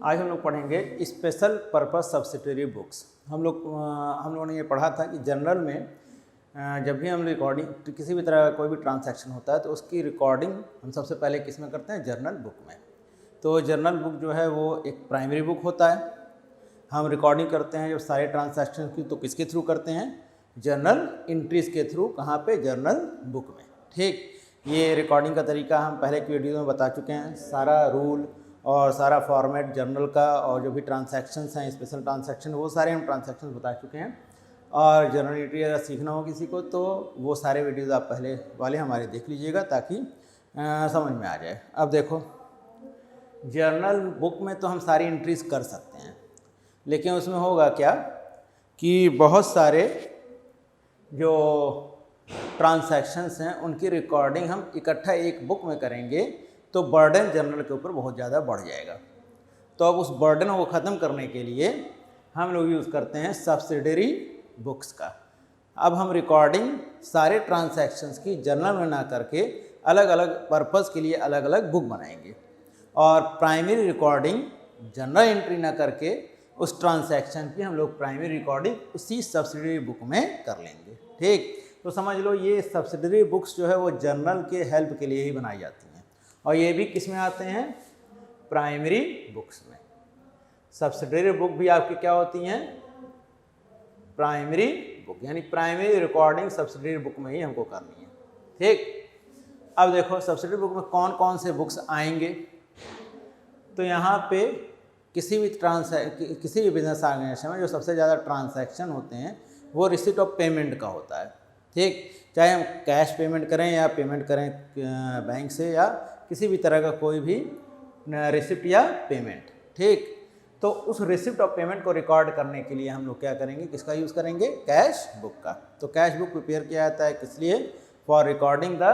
आज हम लोग पढ़ेंगे स्पेशल पर्पस सब्सिडरी बुक्स। हम लोगों ने ये पढ़ा था कि जनरल में जब भी हम रिकॉर्डिंग किसी भी तरह का कोई भी ट्रांजैक्शन होता है तो उसकी रिकॉर्डिंग हम सबसे पहले किस में करते हैं, जर्नल बुक में। तो जर्नल बुक जो है वो एक प्राइमरी बुक होता है। हम रिकॉर्डिंग करते हैं जब सारे ट्रांजैक्शन की तो किसके थ्रू करते हैं, जर्नल एंट्रीज के थ्रू। कहाँ पे, जर्नल बुक में। ठीक, ये रिकॉर्डिंग का तरीका हम पहले की वीडियो में बता चुके हैं। सारा रूल और सारा फॉर्मेट जर्नल का और जो भी ट्रांजैक्शंस हैं, स्पेशल ट्रांजैक्शन, वो सारे हम ट्रांजैक्शंस बता चुके हैं। और जर्नल एंट्री अगर सीखना हो किसी को तो वो सारे वीडियोज़ आप पहले वाले हमारे देख लीजिएगा ताकि समझ में आ जाए। अब देखो, जर्नल बुक में तो हम सारी एंट्रीज कर सकते हैं, लेकिन उसमें होगा क्या कि बहुत सारे जो ट्रांजैक्शंस हैं उनकी रिकॉर्डिंग हम इकट्ठा एक बुक में करेंगे तो बर्डन जर्नल के ऊपर बहुत ज़्यादा बढ़ जाएगा। तो अब उस बर्डन को ख़त्म करने के लिए हम लोग यूज़ करते हैं सब्सिडरी बुक्स का। अब हम रिकॉर्डिंग सारे ट्रांजैक्शंस की जर्नल में ना करके अलग अलग पर्पस के लिए अलग अलग बुक बनाएंगे और प्राइमरी रिकॉर्डिंग जर्नल एंट्री ना करके उस ट्रांजैक्शन की हम लोग प्राइमरी रिकॉर्डिंग उसी सब्सिडरी बुक में कर लेंगे। ठीक, तो समझ लो ये सब्सिडरी बुक्स जो है वो जर्नल के हेल्प के लिए ही बनाई जाती हैं और ये भी किस में आते हैं, प्राइमरी बुक्स में। सब्सिडरी बुक भी आपकी क्या होती हैं, प्राइमरी बुक, यानी प्राइमरी रिकॉर्डिंग सब्सिडरी बुक में ही हमको करनी है। ठीक, अब देखो सब्सिडरी बुक में कौन कौन से बुक्स आएंगे। तो यहाँ पे किसी भी बिजनेस ऑर्गेनाइजेशन में जो सबसे ज़्यादा ट्रांजैक्शन होते हैं वो रिसिप्ट ऑफ पेमेंट का होता है। ठीक, चाहे हम कैश पेमेंट करें या पेमेंट करें बैंक से या किसी भी तरह का कोई भी रिसिप्ट या पेमेंट। ठीक, तो उस रिसिप्ट ऑफ पेमेंट को रिकॉर्ड करने के लिए हम लोग क्या करेंगे, किसका यूज़ करेंगे, कैश बुक का। तो कैश बुक प्रिपेयर किया जाता है किस लिए, for recording the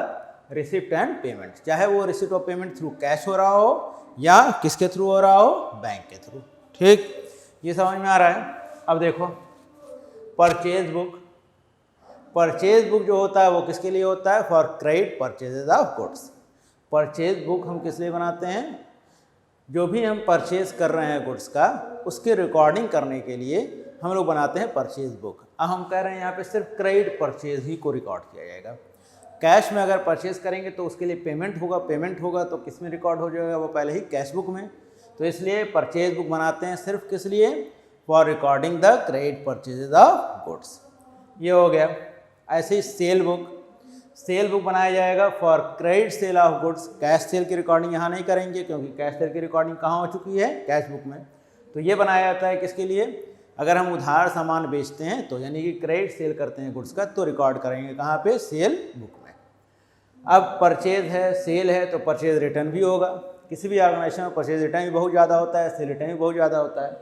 receipt and payment. चाहे वो receipt of payment through cash हो रहा हो या किसके थ्रू हो रहा हो, बैंक के थ्रू। ठीक, ये समझ में आ रहा है। अब देखो परचेज बुक। परचेज बुक जो होता है वो किसके लिए होता है, for credit purchases of goods. Purchase book हम किस लिए बनाते हैं, जो भी हम परचेज कर रहे हैं गुड्स का उसकी रिकॉर्डिंग करने के लिए हम लोग बनाते हैं परचेज बुक। अब हम कह रहे हैं यहाँ पे सिर्फ क्रेडिट परचेज ही को रिकॉर्ड किया जाएगा। कैश में अगर परचेज करेंगे तो उसके लिए पेमेंट होगा तो किस में रिकॉर्ड हो जाएगा, वो पहले ही कैश बुक में। तो इसलिए परचेज बुक बनाते हैं सिर्फ किस लिए, for recording the credit purchases of goods. ये हो गया। ऐसे ही सेल बुक बनाया जाएगा for credit sale of goods. Cash cell की रिकॉर्डिंग यहाँ नहीं करेंगे क्योंकि कैश सेल की रिकॉर्डिंग कहाँ हो चुकी है, कैश बुक में। तो ये बनाया जाता है किसके लिए, अगर हम उधार सामान बेचते हैं तो यानी कि क्रेडिट सेल करते हैं गुड्स का तो रिकॉर्ड करेंगे कहाँ पे, सेल बुक में। अब परचेज है, सेल है, तो परचेज रिटर्न भी होगा। किसी भी ऑर्गेनाइजेशन में परचेज रिटर्न भी बहुत ज़्यादा होता है, सेल रिटर्न भी बहुत ज़्यादा होता है।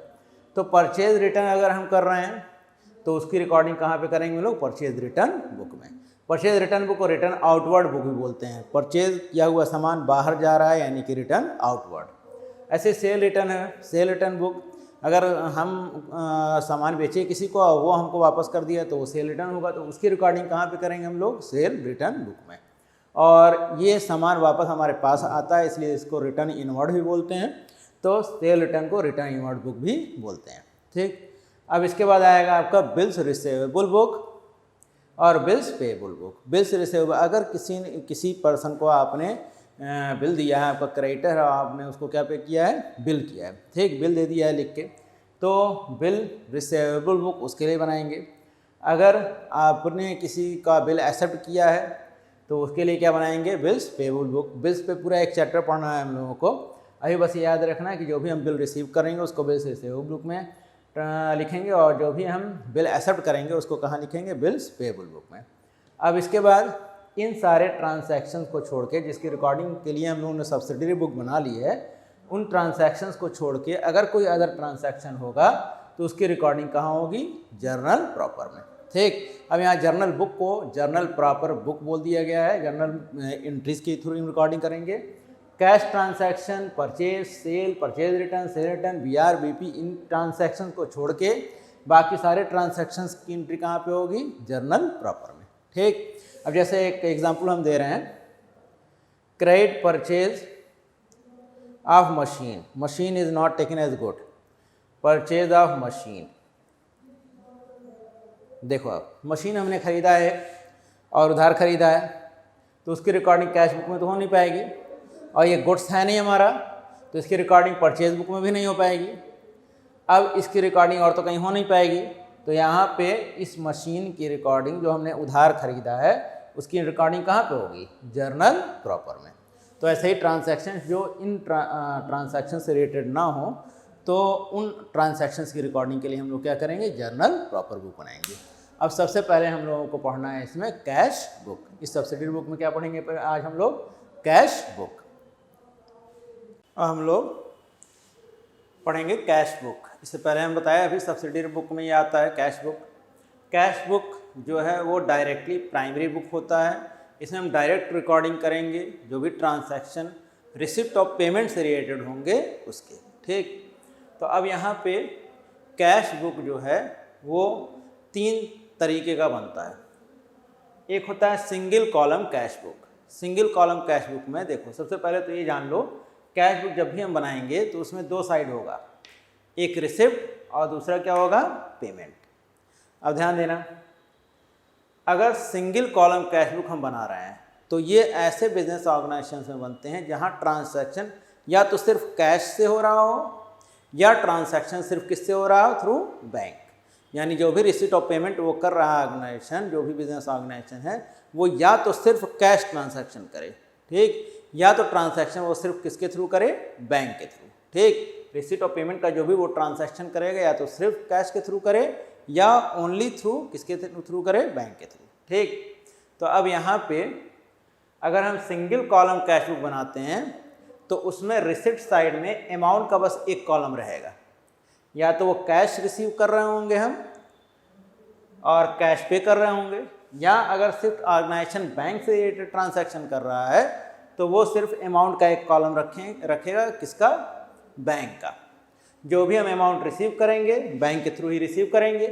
तो परचेज रिटर्न अगर हम कर रहे हैं तो उसकी रिकॉर्डिंग कहाँ पे करेंगे हम लोग, परचेज रिटर्न बुक में। परचेज रिटर्न बुक को रिटर्न आउटवर्ड बुक भी बोलते हैं। परचेज किया हुआ सामान बाहर जा रहा है यानी कि रिटर्न आउटवर्ड। ऐसे सेल रिटर्न है, सेल रिटर्न बुक। अगर हम सामान बेचे किसी को वो हमको वापस कर दिया तो वो सेल रिटर्न होगा, तो उसकी रिकॉर्डिंग कहाँ पे करेंगे हम लोग, सेल रिटर्न बुक में। और ये सामान वापस हमारे पास आता है इसलिए इसको रिटर्न इनवर्ड भी बोलते हैं। तो सेल रिटर्न को रिटर्न इनवर्ड बुक भी बोलते हैं। ठीक, अब इसके बाद आएगा आपका बिल्स रिसीवेबल बुक और bills payable book. Bills receivable, अगर किसी पर्सन को आपने बिल दिया है, आपका क्रेडिटर है, आपने उसको क्या पे किया है, बिल किया है। ठीक, बिल दे दिया है लिख के, तो बिल रिसीवेबल बुक उसके लिए बनाएंगे। अगर आपने किसी का बिल एक्सेप्ट किया है तो उसके लिए क्या बनाएंगे, बिल्स पेएबल बुक। बिल्स पे पूरा एक चैप्टर पढ़ना है हम लोगों को। अभी बस याद रखना है कि जो भी हम बिल रिसीव करेंगे उसको बिल्स रिसीवेबल बुक में लिखेंगे और जो भी हम बिल एक्सेप्ट करेंगे उसको कहाँ लिखेंगे, बिल्स पेएबल बुक में। अब इसके बाद इन सारे ट्रांजैक्शंस को छोड़ के, जिसकी रिकॉर्डिंग के लिए हम लोगों ने सब्सिडरी बुक बना ली है, उन ट्रांजैक्शंस को छोड़ के अगर कोई अदर ट्रांजैक्शन होगा तो उसकी रिकॉर्डिंग कहाँ होगी, जर्नल प्रॉपर में। ठीक, अब यहाँ जर्नल बुक को जर्नल प्रॉपर बुक बोल दिया गया है। जर्नल एंट्रीज के थ्रू रिकॉर्डिंग करेंगे। Cash transaction, purchase, sale, purchase return, sale return, BR, BP, इन ट्रांजैक्शन को छोड़ के बाकी सारे ट्रांजैक्शंस की एंट्री कहाँ पे होगी, जर्नल प्रॉपर में। ठीक, अब जैसे एक एग्जांपल हम दे रहे हैं, credit purchase of machine, machine is not taken as good, purchase of machine. देखो अब मशीन हमने ख़रीदा है और उधार ख़रीदा है, तो उसकी रिकॉर्डिंग कैश बुक में तो हो नहीं पाएगी, और ये गुड्स है नहीं हमारा, तो इसकी रिकॉर्डिंग परचेज बुक में भी नहीं हो पाएगी। अब इसकी रिकॉर्डिंग और तो कहीं हो नहीं पाएगी, तो यहाँ पे इस मशीन की रिकॉर्डिंग जो हमने उधार ख़रीदा है उसकी रिकॉर्डिंग कहाँ पे होगी? जर्नल प्रॉपर में। तो ऐसे ही ट्रांजैक्शन जो इन ट्रांजैक्शन से रिलेटेड ना हो, तो उन ट्रांजैक्शंस की रिकॉर्डिंग के लिए हम लोग क्या करेंगे? जर्नल प्रॉपर बुक बनाएंगे। अब सबसे पहले हम लोगों को पढ़ना है इसमें कैश बुक। इस सब्सिडरी बुक में क्या पढ़ेंगे आज हम लोग? Cash book. हम लोग पढ़ेंगे कैश बुक। इससे पहले हम बताया अभी सब्सिडरी बुक में ये आता है कैश बुक। कैश बुक जो है वो डायरेक्टली प्राइमरी बुक होता है। इसमें हम डायरेक्ट रिकॉर्डिंग करेंगे जो भी ट्रांजैक्शन रिसिप्ट ऑफ पेमेंट से रिलेटेड होंगे उसके। ठीक, तो अब यहाँ पे कैश बुक जो है वो 3 तरीके का बनता है। एक होता है single column cash book. Single column cash book में देखो, सबसे पहले तो ये जान लो, कैश बुक जब भी हम बनाएंगे तो उसमें 2 साइड होगा, एक रिसिप्ट और दूसरा क्या होगा? पेमेंट। अब ध्यान देना, अगर सिंगल कॉलम कैश बुक हम बना रहे हैं तो ये ऐसे बिजनेस ऑर्गेनाइजेशन में बनते हैं जहाँ ट्रांजैक्शन या तो सिर्फ कैश से हो रहा हो या ट्रांजैक्शन सिर्फ किससे हो रहा हो? Through bank. यानी जो भी रिसीट ऑफ पेमेंट वो कर रहा है ऑर्गेनाइजेशन, जो भी बिजनेस ऑर्गेनाइजेशन है, वो या तो सिर्फ कैश ट्रांजैक्शन करे, ठीक, या तो ट्रांजैक्शन वो सिर्फ किसके थ्रू करे? बैंक के थ्रू। ठीक, रिसीट ऑफ पेमेंट का जो भी वो ट्रांजैक्शन करेगा या तो सिर्फ कैश के थ्रू करे या ओनली थ्रू किसके थ्रू करे? बैंक के थ्रू। ठीक, तो अब यहाँ पे अगर हम सिंगल कॉलम कैश बुक बनाते हैं तो उसमें रिसिप्ट साइड में अमाउंट का बस एक कॉलम रहेगा, या तो वो कैश रिसीव कर रहे होंगे हम और कैश पे कर रहे होंगे, या अगर सिर्फ ऑर्गेनाइजेशन बैंक से रिलेटेड ट्रांजैक्शन कर रहा है तो वो सिर्फ अमाउंट का एक कॉलम रखेगा किसका? बैंक का। जो भी हम अमाउंट रिसीव करेंगे बैंक के थ्रू ही रिसीव करेंगे,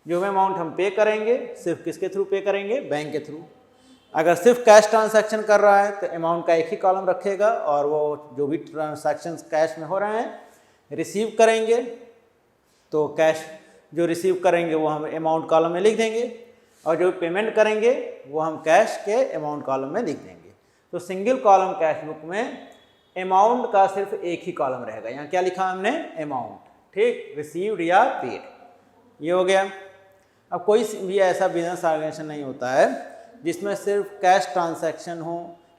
जो भी अमाउंट हम पे करेंगे सिर्फ किसके थ्रू पे करेंगे? बैंक के थ्रू। अगर सिर्फ कैश ट्रांजैक्शन कर रहा है तो अमाउंट का एक ही कॉलम रखेगा और वो जो भी ट्रांजैक्शन कैश में हो रहे हैं रिसीव करेंगे तो कैश जो रिसीव करेंगे वो हम अमाउंट कॉलम में लिख देंगे, और जो पेमेंट करेंगे वो हम कैश के अमाउंट कॉलम में लिख देंगे। तो सिंगल कॉलम कैश बुक में अमाउंट का सिर्फ एक ही कॉलम रहेगा। यहाँ क्या लिखा हमने? अमाउंट। ठीक, रिसीव्ड या पेड, ये हो गया। अब कोई भी ऐसा बिजनेस ऑर्गेनाइजेशन नहीं होता है जिसमें सिर्फ कैश ट्रांजैक्शन हो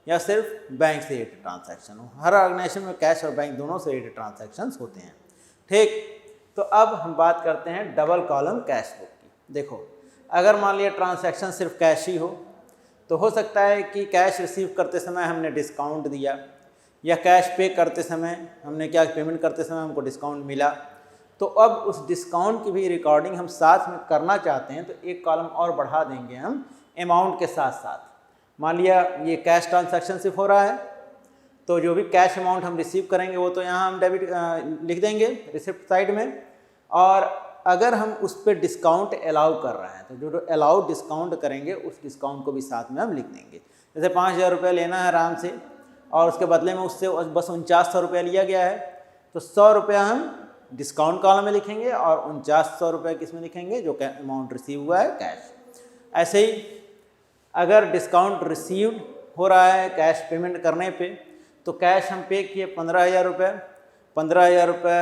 या सिर्फ बैंक से रिलेटेड ट्रांजैक्शन हो। हर ऑर्गेनाइजेशन में कैश और बैंक दोनों से रिलेटेड ट्रांजैक्शंस होते हैं। ठीक, तो अब हम बात करते हैं डबल कॉलम कैश बुक की। देखो, अगर मान लिया ट्रांजैक्शन सिर्फ कैश ही हो तो हो सकता है कि कैश रिसीव करते समय हमने डिस्काउंट दिया, या कैश पे करते समय हमने क्या पेमेंट करते समय हमको डिस्काउंट मिला, तो अब उस डिस्काउंट की भी रिकॉर्डिंग हम साथ में करना चाहते हैं तो एक कॉलम और बढ़ा देंगे हम अमाउंट के साथ साथ। मान लिया ये कैश ट्रांजैक्शन सिर्फ हो रहा है तो जो भी कैश अमाउंट हम रिसीव करेंगे वो तो यहाँ हम डेबिट लिख देंगे रिसिप्ट साइड में, और अगर हम उस पर डिस्काउंट अलाउ कर रहे हैं तो जो अलाउ डिस्काउंट करेंगे उस डिस्काउंट को भी साथ में हम लिख देंगे। जैसे 5,000 रुपये लेना है आराम से और उसके बदले में उससे बस 4900 रुपया लिया गया है, तो 100 रुपया हम डिस्काउंट कॉलम में लिखेंगे और 4900 रुपये किस में लिखेंगे? जो अमाउंट रिसीव हुआ है कैश। ऐसे ही अगर डिस्काउंट रिसीव्ड हो रहा है कैश पेमेंट करने पे तो कैश हम पे किए 15,000 रुपये, 15,000 रुपये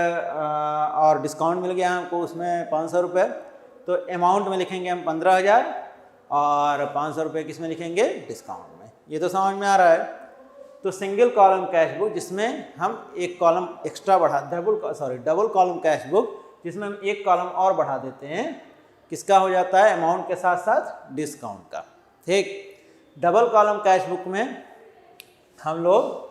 और डिस्काउंट मिल गया हमको उसमें 500 रुपये, तो अमाउंट में लिखेंगे हम 15,000 और 500 रुपये किस में लिखेंगे? डिस्काउंट में। ये तो समझ में आ रहा है। तो सिंगल कॉलम कैश बुक जिसमें हम एक column extra double column cash book जिसमें हम एक कॉलम और बढ़ा देते हैं, किसका हो जाता है? अमाउंट के साथ साथ डिस्काउंट का। ठीक, डबल कॉलम कैश बुक में हम लोग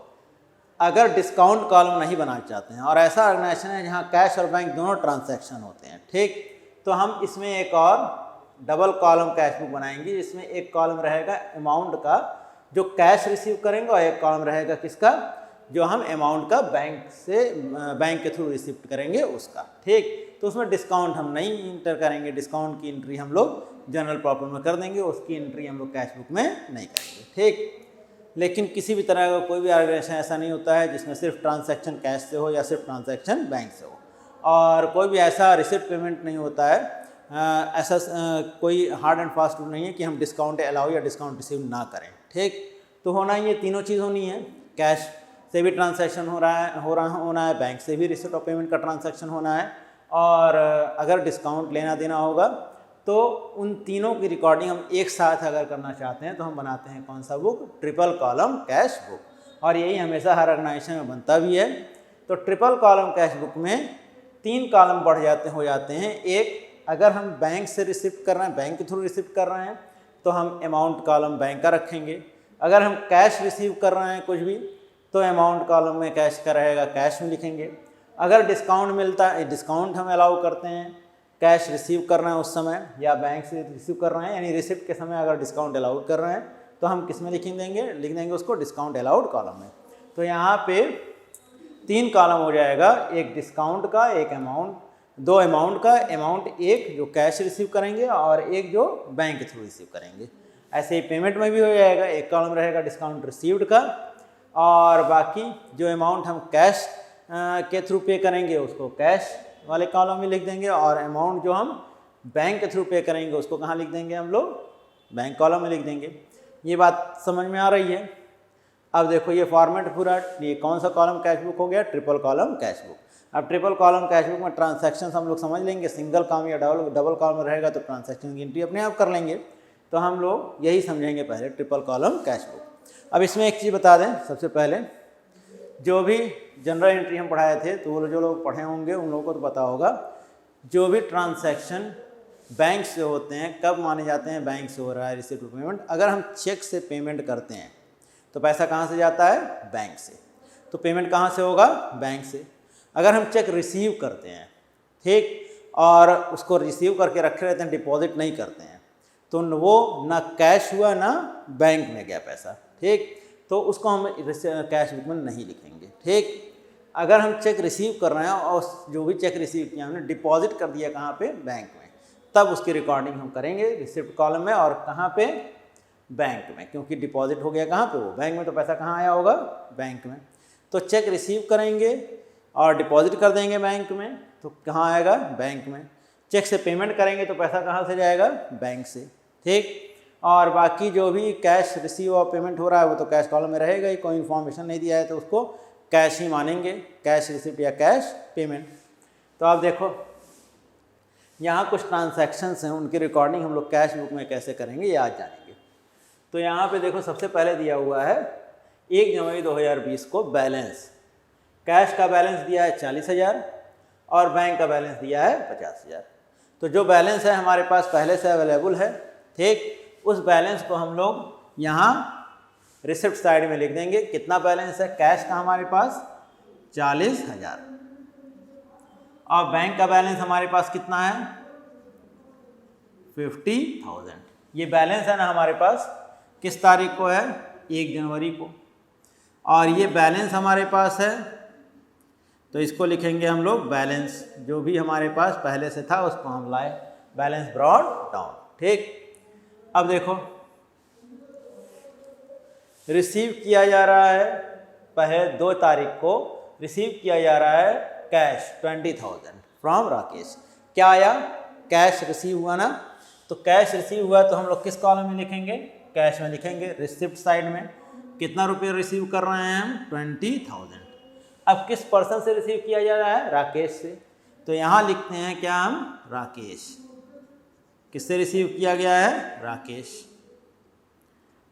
अगर डिस्काउंट कॉलम नहीं बनाना चाहते हैं और ऐसा ऑर्गेनाइजेशन है जहां कैश और बैंक दोनों ट्रांजैक्शन होते हैं, ठीक, तो हम इसमें एक और डबल कॉलम कैश बुक बनाएंगे जिसमें एक कॉलम रहेगा अमाउंट का जो कैश रिसीव करेंगे और एक कॉलम रहेगा किसका? जो हम अमाउंट का बैंक के थ्रू रिसीव करेंगे उसका। ठीक, तो उसमें डिस्काउंट हम नहीं इंटर करेंगे, डिस्काउंट की एंट्री हम लोग जनरल प्रॉपर में कर देंगे, उसकी एंट्री हम लोग कैश बुक में नहीं करेंगे। ठीक, लेकिन किसी भी तरह का कोई भी ऑर्गेनाइजेशन ऐसा नहीं होता है जिसमें सिर्फ ट्रांजैक्शन कैश से हो या सिर्फ ट्रांजैक्शन बैंक से हो, और कोई भी ऐसा रिसिप्ट पेमेंट नहीं होता है। ऐसा कोई हार्ड एंड फास्ट रूल नहीं है कि हम डिस्काउंट अलाउ या डिस्काउंट रिसीव ना करें। ठीक, तो होना ये तीनों चीज़ होनी है, कैश से भी ट्रांजैक्शन होना है, बैंक से भी रिसिप्ट ऑफ पेमेंट का ट्रांजैक्शन होना है, और अगर डिस्काउंट लेना देना होगा तो उन तीनों की रिकॉर्डिंग हम एक साथ अगर करना चाहते हैं तो हम बनाते हैं कौन सा book, triple column cash book, और यही हमेशा हर ऑर्गेनाइजेशन में बनता भी है। तो ट्रिपल कॉलम कैश बुक में 3 कॉलम हो जाते हैं। एक, अगर हम बैंक से रिसिप्ट कर रहे हैं, बैंक के थ्रू रिसिप्ट कर रहे हैं तो हम अमाउंट कॉलम बैंक का रखेंगे। अगर हम कैश रिसीव कर रहे हैं कुछ भी तो अमाउंट कॉलम में कैश का रहेगा, कैश में लिखेंगे। अगर डिस्काउंट मिलता है, डिस्काउंट हम अलाउ करते हैं, कैश रिसीव कर रहे हैं उस समय या बैंक से रिसीव कर रहे हैं, यानी रिसिप्ट के समय अगर डिस्काउंट अलाउड कर रहे हैं तो हम किस में लिख देंगे उसको डिस्काउंट अलाउड कॉलम में। तो यहाँ पे 3 कॉलम हो जाएगा, एक डिस्काउंट का, एक अमाउंट, 2 अमाउंट का, अमाउंट एक जो कैश रिसीव करेंगे और एक जो बैंक के थ्रू रिसीव करेंगे। ऐसे ही पेमेंट में भी हो जाएगा, एक कॉलम रहेगा डिस्काउंट रिसीव्ड का, और बाकी जो अमाउंट हम कैश के थ्रू पे करेंगे उसको कैश वाले कॉलम में लिख देंगे, और अमाउंट जो हम बैंक के थ्रू पे करेंगे उसको कहाँ लिख देंगे हम लोग, बैंक कॉलम में लिख देंगे। ये बात समझ में आ रही है? अब देखो ये फॉर्मेट पूरा, ये कौन सा कॉलम कैश बुक हो गया, ट्रिपल कॉलम कैश बुक। अब ट्रिपल कॉलम कैश बुक में ट्रांजैक्शन हम लोग समझ लेंगे, सिंगल कॉलम या डबल कॉलम रहेगा तो ट्रांजैक्शन की एंट्री अपने आप कर लेंगे। तो हम लोग यही समझेंगे पहले ट्रिपल कॉलम कैश बुक। अब इसमें एक चीज़ बता दें, सबसे पहले जो भी जनरल एंट्री हम पढ़ाए थे तो वो जो लोग पढ़े होंगे उन लोगों को तो पता होगा, जो भी ट्रांजैक्शन बैंक से होते हैं कब माने जाते हैं बैंक से हो रहा है रिसिप्ट पेमेंट। अगर हम चेक से पेमेंट करते हैं तो पैसा कहाँ से जाता है, बैंक से, तो पेमेंट कहाँ से होगा, बैंक से। अगर हम चेक रिसीव करते हैं, ठीक, और उसको रिसीव करके रखे रहते हैं, डिपॉजिट नहीं करते हैं, तो वो ना कैश हुआ ना बैंक में गया पैसा, ठीक, तो उसको हम कैश बुक में नहीं लिखेंगे। ठीक, अगर हम चेक रिसीव कर रहे हैं और जो भी चेक रिसीव किया हमने डिपॉजिट कर दिया कहाँ पे, बैंक में, तब उसकी रिकॉर्डिंग हम करेंगे रिसिप्ट कॉलम में, और कहाँ पे, बैंक में, क्योंकि डिपॉजिट हो गया कहाँ पे, वो बैंक में, तो पैसा कहाँ आया होगा, बैंक में। तो चेक रिसीव करेंगे और डिपॉजिट कर देंगे बैंक में, तो कहाँ आएगा, बैंक में। चेक से पेमेंट करेंगे तो पैसा कहाँ से जाएगा, बैंक से। ठीक, और बाकी जो भी कैश रिसीव और पेमेंट हो रहा है वो तो कैश कॉलम में रहेगा ही, कोई इन्फॉर्मेशन नहीं दिया है तो उसको कैश ही मानेंगे, कैश रिसिप्ट या कैश पेमेंट। तो आप देखो यहाँ कुछ ट्रांजैक्शंस हैं, उनकी रिकॉर्डिंग हम लोग कैश बुक में कैसे करेंगे ये आज जानेंगे। तो यहाँ पे देखो सबसे पहले दिया हुआ है 1 जनवरी 2020 को बैलेंस, कैश का बैलेंस दिया है 40,000 और बैंक का बैलेंस दिया है 50,000। तो जो बैलेंस है हमारे पास पहले से अवेलेबल है, ठीक, उस बैलेंस को हम लोग यहाँ रिसिप्ट साइड में लिख देंगे। कितना बैलेंस है कैश का हमारे पास, 40,000, और बैंक का बैलेंस हमारे पास कितना है, 50,000। ये बैलेंस है ना हमारे पास, किस तारीख को है, 1 जनवरी को, और ये बैलेंस हमारे पास है तो इसको लिखेंगे हम लोग बैलेंस, जो भी हमारे पास पहले से था उसको हम लाए, बैलेंस ब्रॉट डाउन। ठीक, अब देखो रिसीव किया जा रहा है, पहले 2 तारीख को रिसीव किया जा रहा है कैश 20,000 फ्रॉम राकेश। क्या आया, कैश रिसीव हुआ ना, तो कैश रिसीव हुआ तो हम लोग किस कॉलम में लिखेंगे, कैश में लिखेंगे, रिसिप्ट साइड में। कितना रुपये रिसीव कर रहे हैं हम, 20,000। अब किस पर्सन से रिसीव किया जा रहा है, राकेश से, तो यहाँ लिखते हैं क्या हम, राकेश। किससे रिसीव किया गया है, राकेश।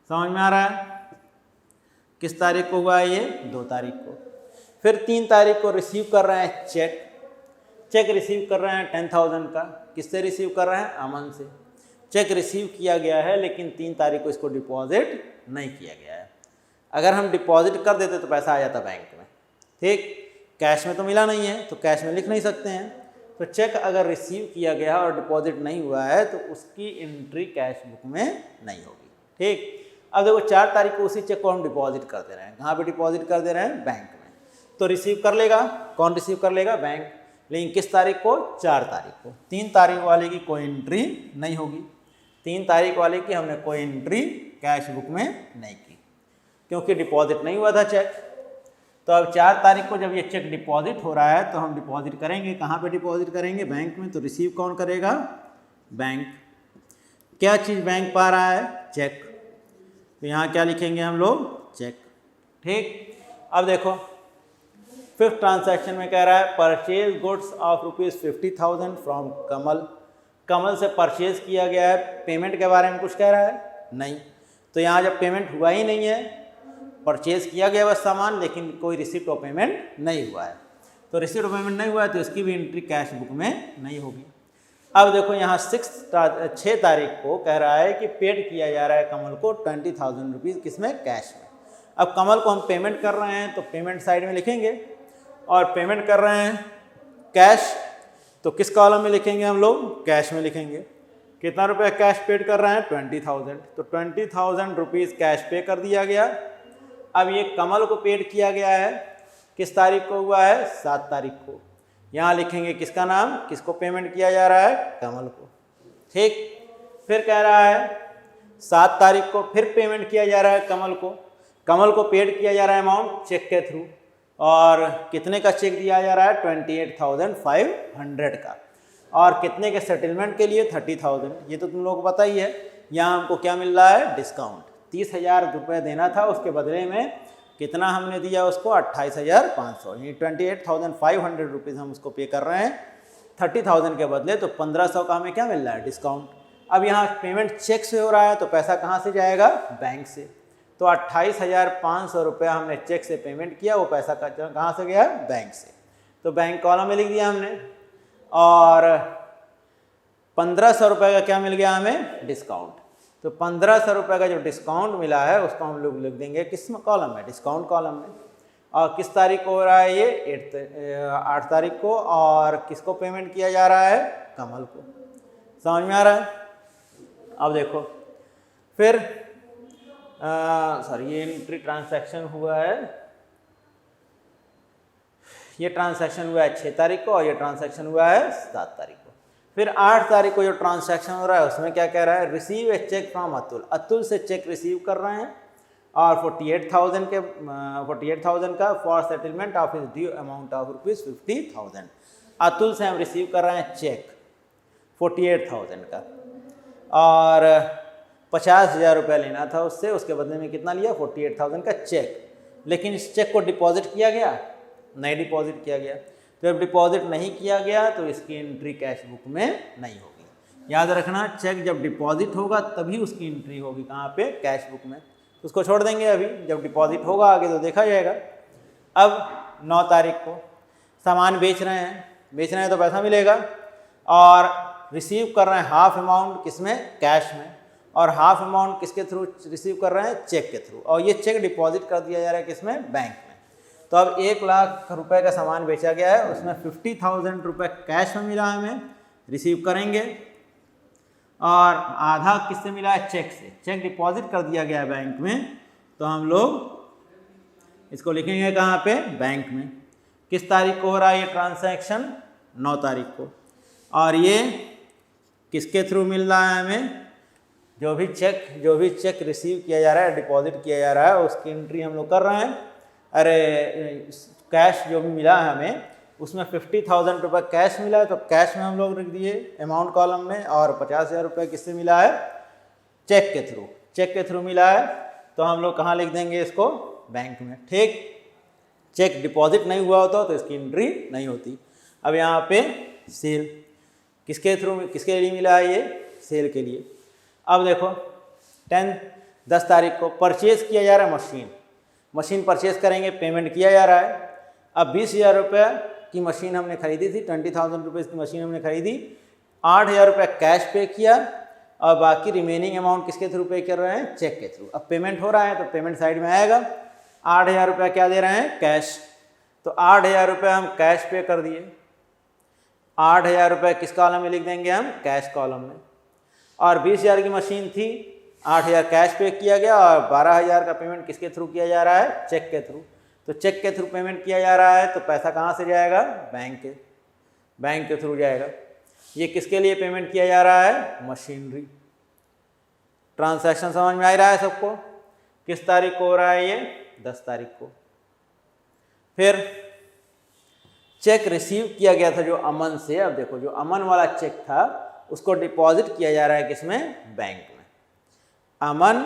समझ में आ रहा है? किस तारीख को हुआ है ये, 2 तारीख को। फिर 3 तारीख को रिसीव कर रहे हैं चेक, चेक रिसीव कर रहे हैं 10,000 का, किससे रिसीव कर रहे हैं, अमन से। चेक रिसीव किया गया है लेकिन 3 तारीख को इसको डिपॉजिट नहीं किया गया है। अगर हम डिपॉजिट कर देते तो पैसा आ जाता बैंक में, ठीक, कैश में तो मिला नहीं है तो कैश में लिख नहीं सकते हैं। तो चेक अगर रिसीव किया गया और डिपॉजिट नहीं हुआ है तो उसकी एंट्री कैश बुक में नहीं होगी। ठीक, अब देखो 4 तारीख को उसी चेक को हम डिपॉजिट कर दे रहे हैं, कहाँ पे डिपॉजिट कर दे रहे हैं, बैंक में, तो रिसीव कर लेगा कौन, रिसीव कर लेगा बैंक, लेकिन किस तारीख को, 4 तारीख को। 3 तारीख वाले की कोई एंट्री नहीं होगी, 3 तारीख वाले की हमने कोई एंट्री कैश बुक में नहीं की, क्योंकि डिपॉजिट नहीं हुआ था चेक। तो अब 4 तारीख को जब ये चेक डिपॉजिट हो रहा है तो हम डिपॉजिट करेंगे, कहाँ पे डिपॉजिट करेंगे? बैंक में। तो रिसीव कौन करेगा? बैंक। क्या चीज़ बैंक पा रहा है? चेक। तो यहाँ क्या लिखेंगे हम लोग? चेक। ठीक। अब देखो 5th ट्रांजैक्शन में कह रहा है परचेज गुड्स ऑफ ₹50,000 फ्रॉम कमल। कमल से परचेज किया गया है। पेमेंट के बारे में कुछ कह रहा है? नहीं। तो यहाँ जब पेमेंट हुआ ही नहीं है, परचेज किया गया बस सामान, लेकिन कोई रिसिप्ट ऑफ पेमेंट नहीं हुआ है, तो रिसिप्ट ऑफ पेमेंट नहीं हुआ है तो इसकी भी एंट्री कैश बुक में नहीं होगी। अब देखो यहाँ 6 तारीख को कह रहा है कि पेड किया जा रहा है कमल को 20,000 रुपीज़, किसमें? कैश में। अब कमल को हम पेमेंट कर रहे हैं तो पेमेंट साइड में लिखेंगे, और पेमेंट कर रहे हैं कैश, तो किस कॉलम में लिखेंगे हम लोग? कैश में लिखेंगे। कितना रुपया कैश पेड कर रहे हैं? 20,000। तो 20,000 रुपीज़ कैश पे कर दिया गया। अब ये कमल को पेड किया गया है, किस तारीख को हुआ है? 7 तारीख को। यहाँ लिखेंगे किसका नाम, किसको पेमेंट किया जा रहा है? कमल को। ठीक। फिर कह रहा है 7 तारीख को फिर पेमेंट किया जा रहा है कमल को। कमल को पेड किया जा रहा है अमाउंट चेक के थ्रू, और कितने का चेक दिया जा रहा है? 28,500 का। और कितने के सेटलमेंट के लिए? 30,000। ये तो तुम लोग को पता ही है। यहाँ हमको क्या मिल रहा है? डिस्काउंट। 30,000 रुपये देना था, उसके बदले में कितना हमने दिया उसको? 28,500। ये 28,500 रुपीज़ हम उसको पे कर रहे हैं 30,000 के बदले, तो 1,500 का हमें क्या मिल रहा है? डिस्काउंट। अब यहाँ पेमेंट चेक से हो रहा है तो पैसा कहाँ से जाएगा? बैंक से। तो 28,500 रुपया हमने चेक से पेमेंट किया, वो पैसा कहाँ से गया? बैंक से। तो बैंक कॉलम में लिख दिया हमने, और 1,500 रुपये का क्या मिल गया हमें? डिस्काउंट। तो 1,500 रुपये का जो डिस्काउंट मिला है उसको हम लोग लिख देंगे किस कॉलम में? डिस्काउंट कॉलम में। और किस तारीख को हो रहा है ये? 8 तारीख को। और किसको पेमेंट किया जा रहा है? कमल को। समझ में आ रहा है? अब देखो फिर सॉरी, ये एंट्री ट्रांसैक्शन हुआ है, ये ट्रांसैक्शन हुआ है 6 तारीख को, और ये ट्रांसैक्शन हुआ है 7 तारीख को। फिर 8 तारीख को जो ट्रांसैक्शन हो रहा है उसमें क्या कह रहा है? Receive a cheque from Atul. Atul से चेक रिसीव कर रहे हैं, और 48,000 का for settlement of his due amount of ₹50,000। Atul से हम रिसीव कर रहे हैं चेक 48,000 का, और 50,000 रुपया लेना था उससे, उसके बदले में कितना लिया? 48,000 का चेक। लेकिन इस चेक को डिपॉजिट किया गया? नहीं डिपॉजिट किया गया। तो जब डिपॉजिट नहीं किया गया तो इसकी एंट्री कैश बुक में नहीं होगी। याद रखना, चेक जब डिपॉजिट होगा तभी उसकी एंट्री होगी। कहाँ पे? कैश बुक में। उसको छोड़ देंगे अभी, जब डिपॉजिट होगा आगे तो देखा जाएगा। अब 9 तारीख को सामान बेच रहे हैं तो पैसा मिलेगा, और रिसीव कर रहे हैं हाफ अमाउंट, किसमें? कैश में। और हाफ अमाउंट किसके थ्रू रिसीव कर रहे हैं? चेक के थ्रू। और ये चेक डिपॉजिट कर दिया जा रहा है किसमें? बैंक में। तो अब 1 लाख रुपए का सामान बेचा गया है, उसमें 50,000 रुपये कैश में मिला हमें, रिसीव करेंगे, और आधा किससे मिला है? चेक से। चेक डिपॉजिट कर दिया गया है बैंक में, तो हम लोग इसको लिखेंगे कहाँ पे? बैंक में। किस तारीख को हो रहा है ये ट्रांसैक्शन? 9 तारीख को। और ये किसके थ्रू मिल रहा है हमें? जो भी चेक रिसीव किया जा रहा है, डिपॉजिट किया जा रहा है, उसकी एंट्री हम लोग कर रहे हैं। अरे कैश जो भी मिला है हमें, उसमें 50,000 रुपये कैश मिला है, तो कैश में हम लोग लिख दिए अमाउंट कॉलम में, और 50,000 रुपये किससे मिला है? चेक के थ्रू। चेक के थ्रू मिला है तो हम लोग कहाँ लिख देंगे इसको? बैंक में। ठीक। चेक डिपॉजिट नहीं हुआ होता तो इसकी एंट्री नहीं होती। अब यहाँ पे सेल किसके थ्रू, किसके लिए मिला है? ये सेल के लिए। अब देखो 10 तारीख को परचेज किया जा रहा है मशीन परचेज करेंगे, पेमेंट किया जा रहा है। अब 20,000 रुपये की मशीन हमने खरीदी थी, 20,000 रुपीज़ की मशीन हमने खरीदी, 8,000 रुपये कैश पे किया, और बाकी रिमेनिंग अमाउंट किसके थ्रू पे कर रहे हैं? चेक के थ्रू। अब पेमेंट हो रहा है तो पेमेंट साइड में आएगा। 8,000 रुपये क्या दे रहे हैं? कैश। तो 8,000 रुपये हम कैश पे कर दिए। 8,000 रुपये किस कॉलम में लिख देंगे हम? कैश कॉलम में। और 20,000 की मशीन थी, 8,000 कैश पे किया गया, और 12,000 का पेमेंट किसके थ्रू किया जा रहा है? चेक के थ्रू। तो चेक के थ्रू पेमेंट किया जा रहा है तो पैसा कहाँ से जाएगा? बैंक के थ्रू जाएगा। ये किसके लिए पेमेंट किया जा रहा है? मशीनरी। ट्रांसैक्शन समझ में आ रहा है सबको? किस तारीख को हो रहा है ये? 10 तारीख को। फिर चेक रिसीव किया गया था जो अमन से। अब देखो जो अमन वाला चेक था उसको डिपॉजिट किया जा रहा है किसमें? बैंक में। अमन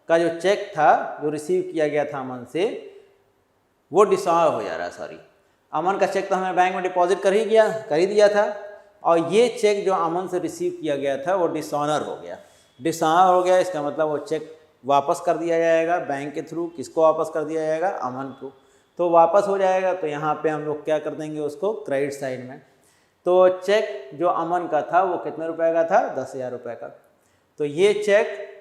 का जो चेक था जो रिसीव किया गया था अमन से वो डिसऑनर हो जा रहा है। सॉरी, अमन का चेक तो हमें बैंक में डिपॉजिट कर ही दिया था, और ये चेक जो अमन से रिसीव किया गया था वो डिसऑनर हो गया। डिसऑनर हो गया इसका मतलब वो चेक वापस कर दिया जाएगा बैंक के थ्रू। किसको वापस कर दिया जाएगा? अमन को। तो वापस हो जाएगा, तो यहाँ पे हम लोग क्या कर देंगे उसको? क्रेडिट साइड में। तो चेक जो अमन का था वो कितने रुपए का था? 10,000 रुपये का। तो ये चेक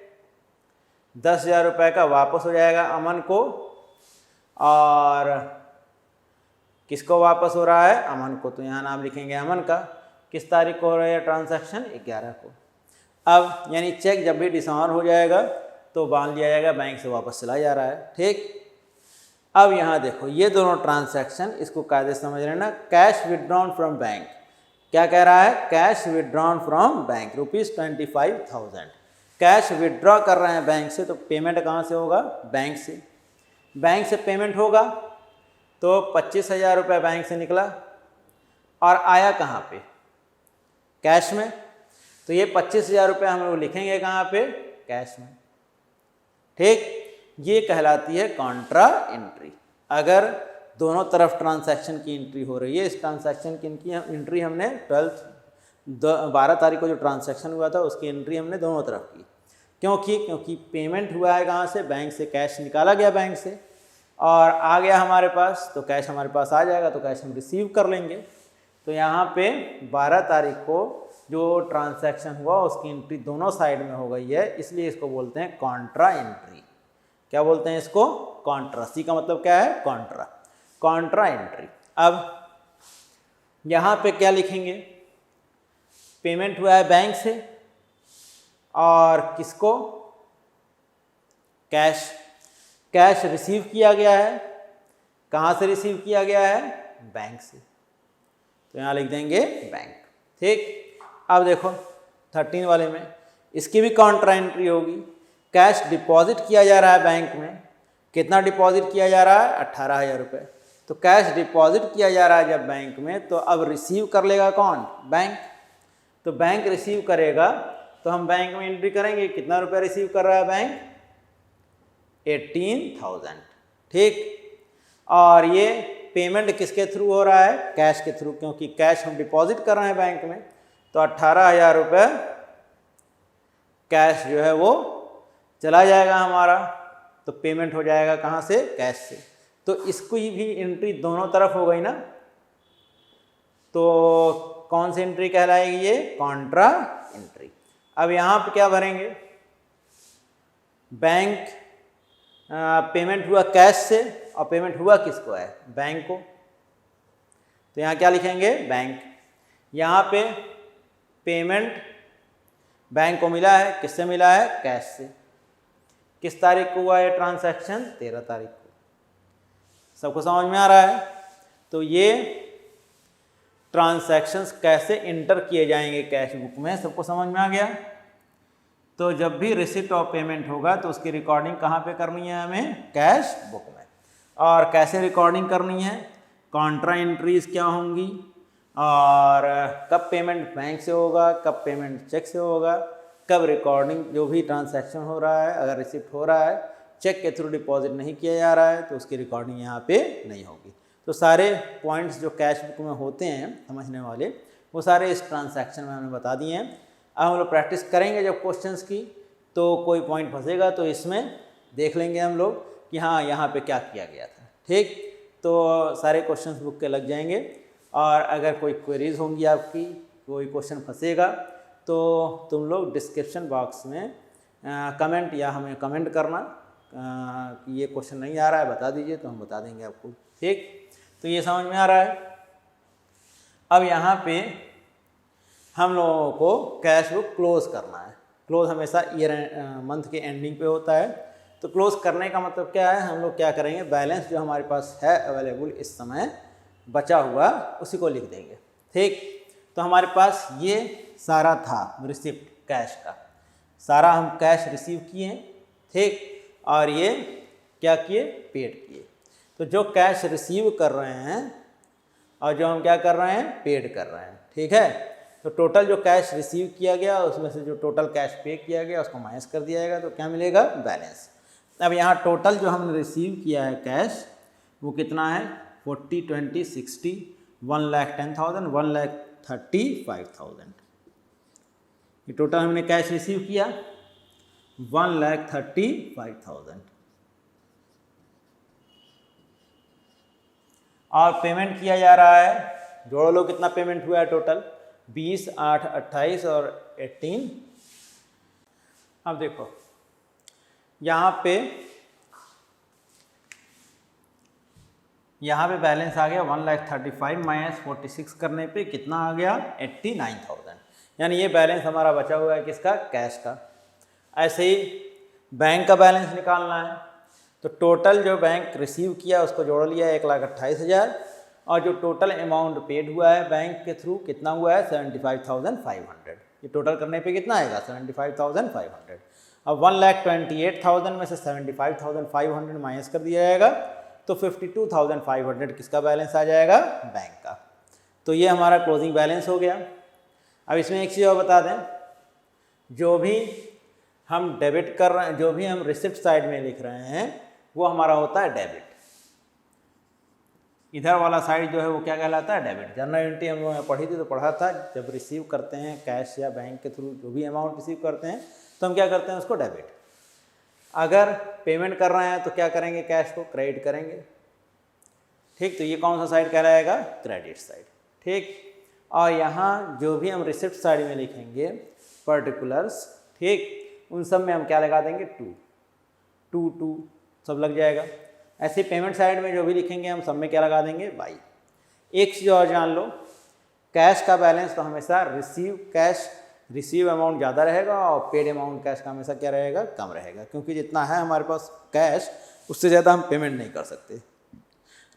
10,000 रुपये का वापस हो जाएगा अमन को। और किसको वापस हो रहा है? अमन को। तो यहाँ नाम लिखेंगे अमन का। किस तारीख को हो रहा है ट्रांजैक्शन? 11 को। अब यानी चेक जब भी डिसऑनर हो जाएगा तो मान लिया जाएगा बैंक से वापस चला जा रहा है। ठीक। अब यहाँ देखो ये दोनों ट्रांजैक्शन, इसको कायदे समझ लेना। कैश विड्रॉन फ्रॉम बैंक, क्या कह रहा है? Cash withdrawn from bank ₹25,000। Cash withdraw कर रहे हैं बैंक से, तो पेमेंट कहाँ से होगा? बैंक से। बैंक से पेमेंट होगा तो 25,000 रुपये बैंक से निकला और आया कहाँ पे? कैश में। तो ये 25,000 रुपये हम लोग लिखेंगे कहाँ पे? कैश में। ठीक। ये कहलाती है कॉन्ट्रा एंट्री। अगर दोनों तरफ ट्रांजैक्शन की एंट्री हो रही है, इस ट्रांजैक्शन की एंट्री हमने 12 तारीख को जो ट्रांजैक्शन हुआ था उसकी एंट्री हमने दोनों तरफ की। क्योंकि पेमेंट हुआ है कहाँ से? बैंक से। कैश निकाला गया बैंक से और आ गया हमारे पास, तो कैश हमारे पास आ जाएगा, तो कैश हम रिसीव कर लेंगे। तो यहाँ पे 12 तारीख को जो ट्रांजैक्शन हुआ उसकी एंट्री दोनों साइड में हो गई है, इसलिए इसको बोलते हैं कॉन्ट्रा एंट्री। क्या बोलते हैं इसको? कॉन्ट्रा। सी का मतलब क्या है? कॉन्ट्रा। Contra entry. अब यहाँ पे क्या लिखेंगे? पेमेंट हुआ है बैंक से और किसको? कैश। कैश रिसीव किया गया है। कहाँ से रिसीव किया गया है? बैंक से। तो यहाँ लिख देंगे बैंक। ठीक। अब देखो 13 वाले में इसकी भी कॉन्ट्रा एंट्री होगी। कैश डिपॉजिट किया जा रहा है बैंक में। कितना डिपॉजिट किया जा रहा है? 18,000 रुपये। तो कैश डिपॉजिट किया जा रहा है जब बैंक में, तो अब रिसीव कर लेगा कौन? बैंक। तो बैंक रिसीव करेगा तो हम बैंक में एंट्री करेंगे। कितना रुपया रिसीव कर रहा है बैंक? 18,000। ठीक। और ये पेमेंट किसके थ्रू हो रहा है? कैश के थ्रू, क्योंकि कैश हम डिपॉजिट कर रहे हैं बैंक में। तो 18,000 रुपये कैश जो है वो चला जाएगा हमारा, तो पेमेंट हो जाएगा कहाँ से? कैश से। तो इसको भी एंट्री दोनों तरफ हो गई ना, तो कौन सी एंट्री कहलाएगी? ये कॉन्ट्रा एंट्री। अब यहाँ पे क्या भरेंगे? बैंक पेमेंट हुआ कैश से और पेमेंट हुआ किसको है? बैंक को। तो यहाँ क्या लिखेंगे? बैंक। यहाँ पे पेमेंट बैंक को मिला है। किससे मिला है? कैश से। किस तारीख को हुआ ये ट्रांजैक्शन? 13 तारीख को। सबको समझ में आ रहा है? तो ये ट्रांजैक्शंस कैसे इंटर किए जाएंगे कैश बुक में, सबको समझ में आ गया? तो जब भी रिसिप्ट ऑफ पेमेंट होगा तो उसकी रिकॉर्डिंग कहाँ पे करनी है हमें? कैश बुक में। और कैसे रिकॉर्डिंग करनी है? कॉन्ट्रा एंट्रीज क्या होंगी और कब पेमेंट बैंक से होगा, कब पेमेंट चेक से होगा, कब रिकॉर्डिंग जो भी ट्रांजैक्शन हो रहा है, अगर रिसिप्ट हो रहा है चेक के थ्रू डिपॉजिट नहीं किया जा रहा है तो उसकी रिकॉर्डिंग यहाँ पे नहीं होगी। तो सारे पॉइंट्स जो कैश बुक में होते हैं समझने वाले, वो सारे इस ट्रांजैक्शन में हमने बता दिए हैं। अब हम लोग प्रैक्टिस करेंगे जब क्वेश्चंस की, तो कोई पॉइंट फंसेगा तो इसमें देख लेंगे हम लोग कि हाँ यहाँ पे क्या किया गया था। ठीक। तो सारे क्वेश्चंस बुक के लग जाएंगे, और अगर कोई क्वेरीज होंगी आपकी, कोई क्वेश्चन फंसेगा, तो तुम लोग डिस्क्रिप्शन बॉक्स में कमेंट या हमें कमेंट करना कि ये क्वेश्चन नहीं आ रहा है बता दीजिए, तो हम बता देंगे आपको। ठीक। तो ये समझ में आ रहा है? अब यहाँ पे हम लोगों को कैश बुक क्लोज करना है। क्लोज हमेशा मंथ के एंडिंग पे होता है। तो क्लोज करने का मतलब क्या है? हम लोग क्या करेंगे, बैलेंस जो हमारे पास है अवेलेबल इस समय बचा हुआ उसी को लिख देंगे। ठीक। तो हमारे पास ये सारा था रिसिप्ट कैश का, सारा हम कैश रिसीव किए। ठीक। और ये क्या किए, पेड किए। तो जो कैश रिसीव कर रहे हैं और जो हम क्या कर रहे हैं, पेड कर रहे हैं, ठीक है। तो टोटल जो कैश रिसीव किया गया उसमें से जो टोटल कैश पे किया गया उसको माइनस कर दिया जाएगा, तो क्या मिलेगा, बैलेंस। अब यहाँ टोटल जो हमने रिसीव किया है कैश वो कितना है, 40, 20, 60, 1,10,000, 1,35,000। ये टोटल हमने कैश रिसीव किया 1,35,000। और पेमेंट किया जा रहा है, जोड़ लो कितना पेमेंट हुआ है टोटल, 20, 8, 28 और 18। अब देखो यहाँ पे बैलेंस आ गया 1,35,000 माइनस 46 करने पे कितना आ गया, 89,000। यानी ये बैलेंस हमारा बचा हुआ है किसका, कैश का। ऐसे ही बैंक का बैलेंस निकालना है, तो टोटल जो बैंक रिसीव किया उसको जोड़ लिया 1,28,000 और जो टोटल अमाउंट पेड हुआ है बैंक के थ्रू कितना हुआ है, 75,500। ये टोटल करने पे कितना आएगा, 75,500। अब 1,28,000 में से 75,500 माइनस कर दिया जाएगा तो 52,500 किसका बैलेंस आ जाएगा, बैंक का। तो ये हमारा क्लोजिंग बैलेंस हो गया। अब इसमें एक चीज़ और बता दें, जो भी हम डेबिट कर रहे हैं, जो भी हम रिसिप्ट साइड में लिख रहे हैं वो हमारा होता है डेबिट। इधर वाला साइड जो है वो क्या कहलाता है, डेबिट। जनरल एंट्री हम लोगों ने पढ़ी थी तो पढ़ा था, जब रिसीव करते हैं कैश या बैंक के थ्रू जो भी अमाउंट रिसीव करते हैं तो हम क्या करते हैं, उसको डेबिट। अगर पेमेंट कर रहे हैं तो क्या करेंगे, कैश को क्रेडिट करेंगे, ठीक। तो ये कौन सा साइड कहलाएगा, क्रेडिट साइड, ठीक। और यहाँ जो भी हम रिसिप्ट साइड में लिखेंगे पर्टिकुलर्स, ठीक, उन सब में हम क्या लगा देंगे, टू सब लग जाएगा। ऐसे पेमेंट साइड में जो भी लिखेंगे हम सब में क्या लगा देंगे, बाई। एक चीज़ और जान लो, कैश का बैलेंस तो हमेशा रिसीव अमाउंट ज़्यादा रहेगा और पेड अमाउंट कैश का हमेशा क्या रहेगा, कम रहेगा, क्योंकि जितना है हमारे पास कैश उससे ज़्यादा हम पेमेंट नहीं कर सकते।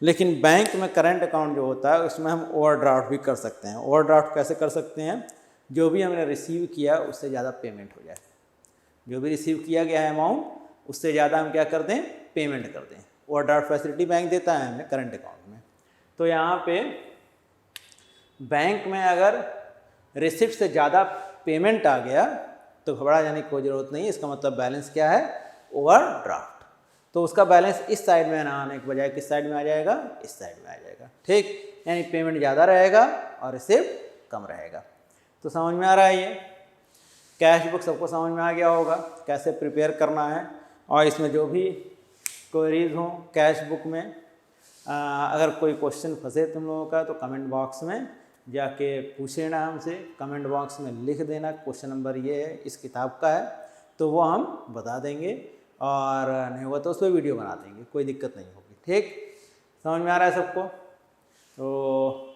लेकिन बैंक में करंट अकाउंट जो होता है उसमें हम ओवरड्राफ्ट भी कर सकते हैं। ओवरड्राफ्ट कैसे कर सकते हैं, जो भी हमने रिसीव किया उससे ज़्यादा पेमेंट हो जाए, जो भी रिसीव किया गया है अमाउंट उससे ज़्यादा हम क्या कर दें, पेमेंट कर दें। ओवरड्राफ्ट फैसिलिटी बैंक देता है हमें करंट अकाउंट में। तो यहाँ पे बैंक में अगर रिसिप्ट से ज़्यादा पेमेंट आ गया तो घबरा जाने की कोई ज़रूरत नहीं है, इसका मतलब बैलेंस क्या है, ओवरड्राफ्ट। तो उसका बैलेंस इस साइड में ना आने के बजाय किस साइड में आ जाएगा, इस साइड में आ जाएगा, ठीक। यानी पेमेंट ज़्यादा रहेगा और रिसिप्ट कम रहेगा। तो समझ में आ रहा है, ये कैश बुक सबको समझ में आ गया होगा कैसे प्रिपेयर करना है। और इसमें जो भी क्वेरीज हों कैश बुक में, अगर कोई क्वेश्चन फंसे तुम लोगों का तो कमेंट बॉक्स में जाके पूछ लेना हमसे, कमेंट बॉक्स में लिख देना क्वेश्चन नंबर ये है, इस किताब का है, तो वो हम बता देंगे, और नहीं हुआ तो उस पर वीडियो बना देंगे, कोई दिक्कत नहीं होगी, ठीक। समझ में आ रहा है सबको, तो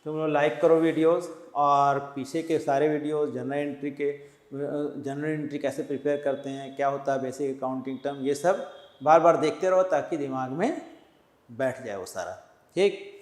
तुम लोग लाइक करो वीडियोस, और पीछे के सारे वीडियोस जनरल एंट्री कैसे प्रिपेयर करते हैं, क्या होता है बेसिक अकाउंटिंग टर्म, ये सब बार बार देखते रहो ताकि दिमाग में बैठ जाए वो सारा, ठीक।